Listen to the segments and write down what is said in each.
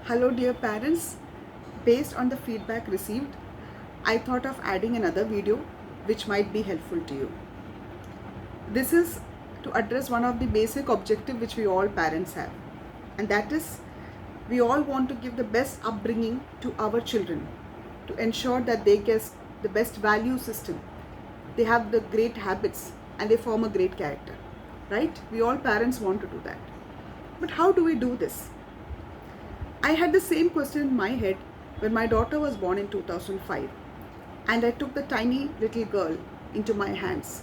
Hello dear parents, based on the feedback received, I thought of adding another video which might be helpful to you. This is to address one of the basic objectives which we all parents have, and that is we all want to give the best upbringing to our children to ensure that they get the best value system, they have the great habits and they form a great character, right? We all parents want to do that. But how do we do this? I had the same question in my head when my daughter was born in 2005 and I took the tiny little girl into my hands.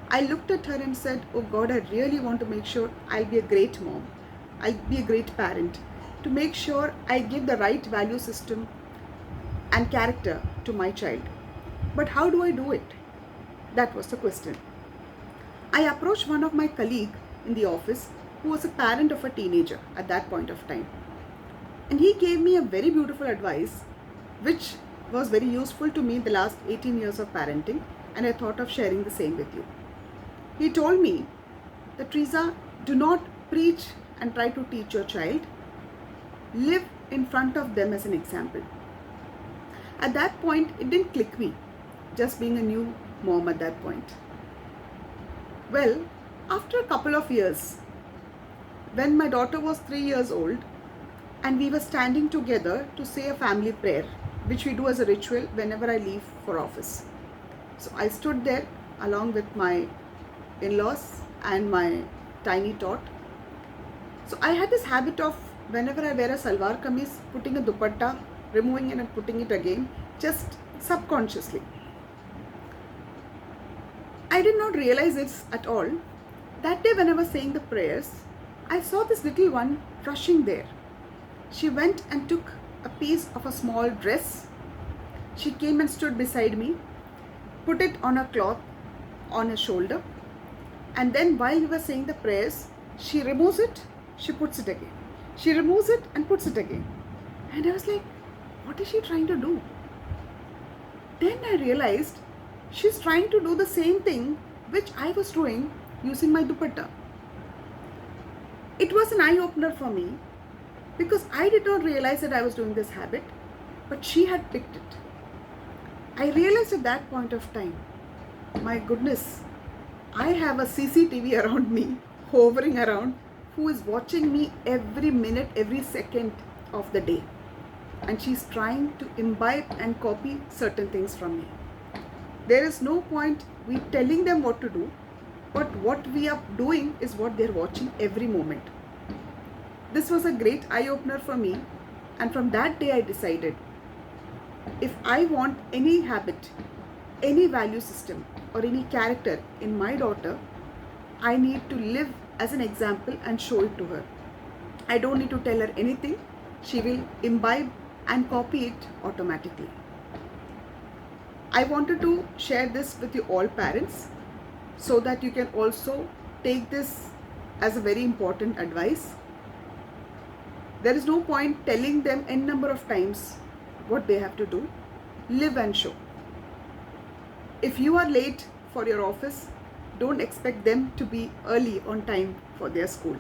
I looked at her and said, oh God, I really want to make sure I'll be a great mom. I'll be a great parent to make sure I give the right value system and character to my child. But how do I do it? That was the question. I approached one of my colleagues in the office who was a parent of a teenager at that point of time. And he gave me a very beautiful advice which was very useful to me the last 18 years of parenting, and I thought of sharing the same with you. He told me that, Teresa, do not preach and try to teach your child. Live in front of them as an example. At that point, it didn't click me, just being a new mom at that point. Well, after a couple of years, when my daughter was 3 years old, and we were standing together to say a family prayer, which we do as a ritual whenever I leave for office. So I stood there along with my in-laws and my tiny tot. So I had this habit of, whenever I wear a salwar kameez, putting a dupatta, removing it and putting it again, just subconsciously. I did not realize this at all. That day when I was saying the prayers, I saw this little one rushing there. She went and took a piece of a small dress. She came and stood beside me, put it on a cloth on her shoulder, and then while we were saying the prayers, she removes it, she puts it again. She removes it and puts it again. And I was like, what is she trying to do? Then I realized she's trying to do the same thing which I was doing using my dupatta. It was an eye-opener for me, because I did not realize that I was doing this habit, but she had picked it. I realized at that point of time, my goodness, I have a CCTV around me, hovering around, who is watching me every minute, every second of the day. And she's trying to imbibe and copy certain things from me. There is no point we telling them what to do, but what we are doing is what they're watching every moment. This was a great eye-opener for me, and from that day I decided, if I want any habit, any value system or any character in my daughter, I need to live as an example and show it to her. I don't need to tell her anything. She will imbibe and copy it automatically. I wanted to share this with you all parents so that you can also take this as a very important advice. There is no point telling them n number of times what they have to do. Live and show. If you are late for your office, don't expect them to be early on time for their school.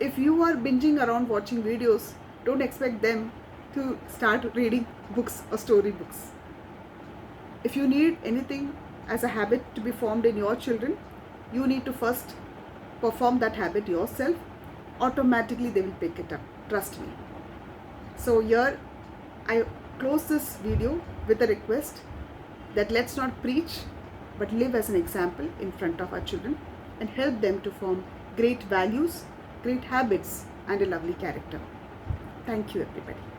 If you are binging around watching videos, don't expect them to start reading books or storybooks. If you need anything as a habit to be formed in your children, you need to first perform that habit yourself. Automatically they will pick it up, trust me. So here I close this video with a request that let's not preach but live as an example in front of our children and help them to form great values, great habits and a lovely character. Thank you everybody.